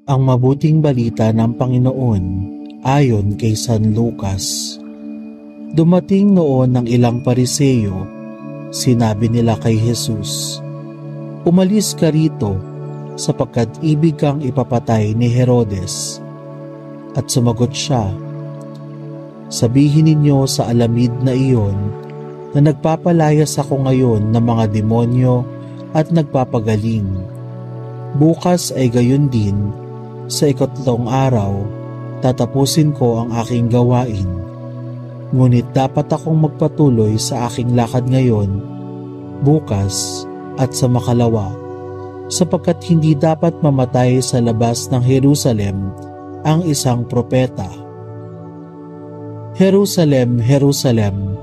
Ang mabuting balita ng Panginoon ayon kay San Lucas. Dumating noon ng ilang Pariseo, sinabi nila kay Jesus, "Umalis ka rito, sapagkat ibig kang ipapatay ni Herodes." At sumagot siya, "Sabihin ninyo sa alamid na iyon na nagpapalayas ako ngayon ng mga demonyo at nagpapagaling. Bukas ay gayon din, sa 3 araw, tatapusin ko ang aking gawain. Ngunit dapat akong magpatuloy sa aking lakad ngayon, bukas at sa makalawa, sapagkat hindi dapat mamatay sa labas ng Jerusalem ang isang propeta. Jerusalem, Jerusalem,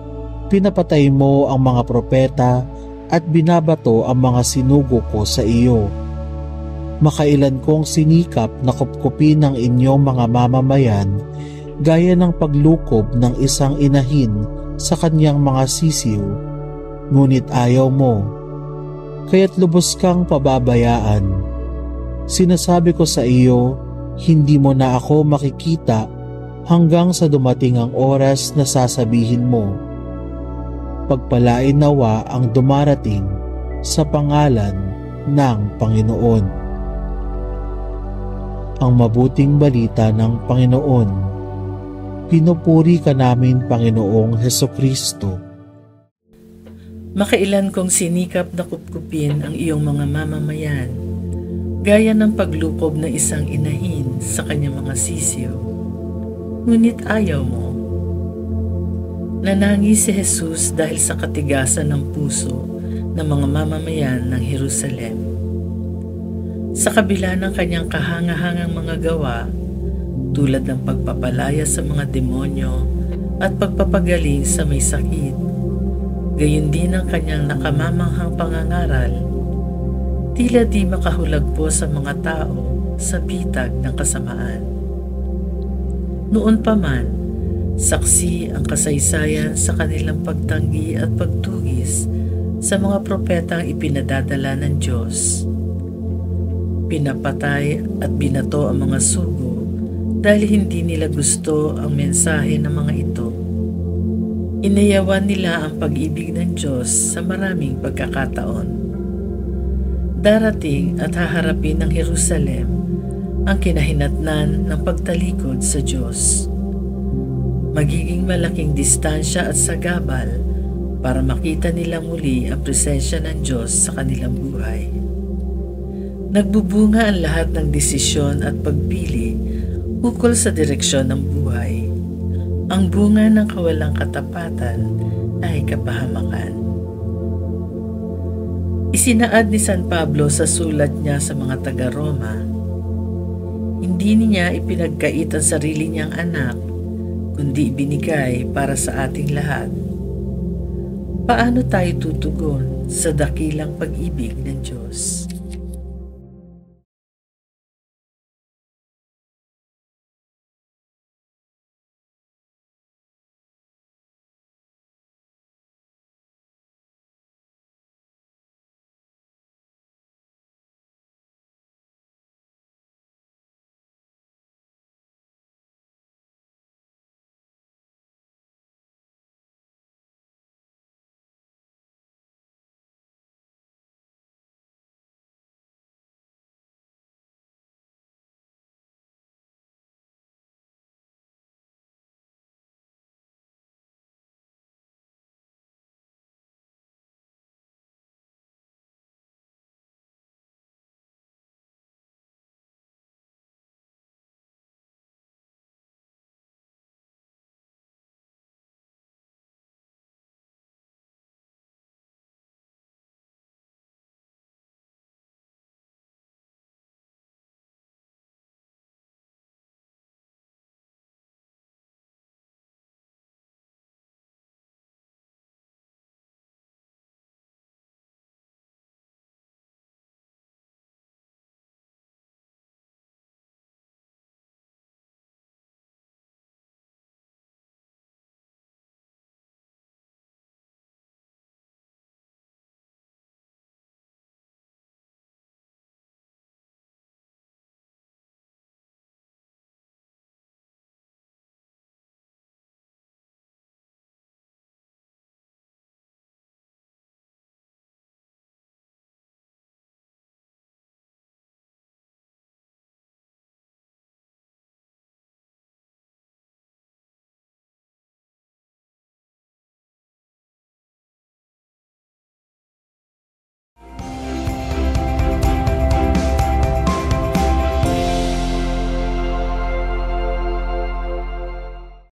pinapatay mo ang mga propeta at binabato ang mga sinugo ko sa iyo. Makailan kong sinikap na kupkupin ng inyong mga mamamayan gaya ng paglukob ng isang inahin sa kanyang mga sisiw, ngunit ayaw mo, kaya't lubos kang pababayaan. Sinasabi ko sa iyo, hindi mo na ako makikita hanggang sa dumating ang oras na sasabihin mo, pagpalain nawa ang dumarating sa pangalan ng Panginoon." Ang mabuting balita ng Panginoon. Pinupuri ka namin, Panginoong Hesukristo. Makailan kong sinikap na kupkupin ang iyong mga mamamayan, gaya ng paglukob ng isang inahin sa kanyang mga sisiw, ngunit ayaw mo. Nanangis si Jesus dahil sa katigasan ng puso ng mga mamamayan ng Jerusalem. Sa kabila ng kanyang kahangahangang mga gawa, tulad ng pagpapalaya sa mga demonyo at pagpapagaling sa may sakit, gayon din ang kanyang nakamamanghang pangangaral, tila di makahulagpo sa mga tao sa bitag ng kasamaan. Noon pa man, saksi ang kasaysayan sa kanilang pagtanggi at pagtugis sa mga propetang ipinadadala ng Diyos. Pinapatay at binato ang mga sugo dahil hindi nila gusto ang mensahe ng mga ito. Inayawan nila ang pag-ibig ng Diyos sa maraming pagkakataon. Darating at haharapin ng Jerusalem ang kinahinatnan ng pagtalikod sa Diyos. Magiging malaking distansya at sagabal para makita nila muli ang presensya ng Diyos sa kanilang buhay. Nagbubunga ang lahat ng desisyon at pagpili ukol sa direksyon ng buhay. Ang bunga ng kawalang katapatan ay kapahamakan. Isinaad ni San Pablo sa sulat niya sa mga taga-Roma, hindi niya ipinagkait ang sarili niyang anak, kundi binigay para sa ating lahat. Paano tayo tutugon sa dakilang pag-ibig ng Diyos?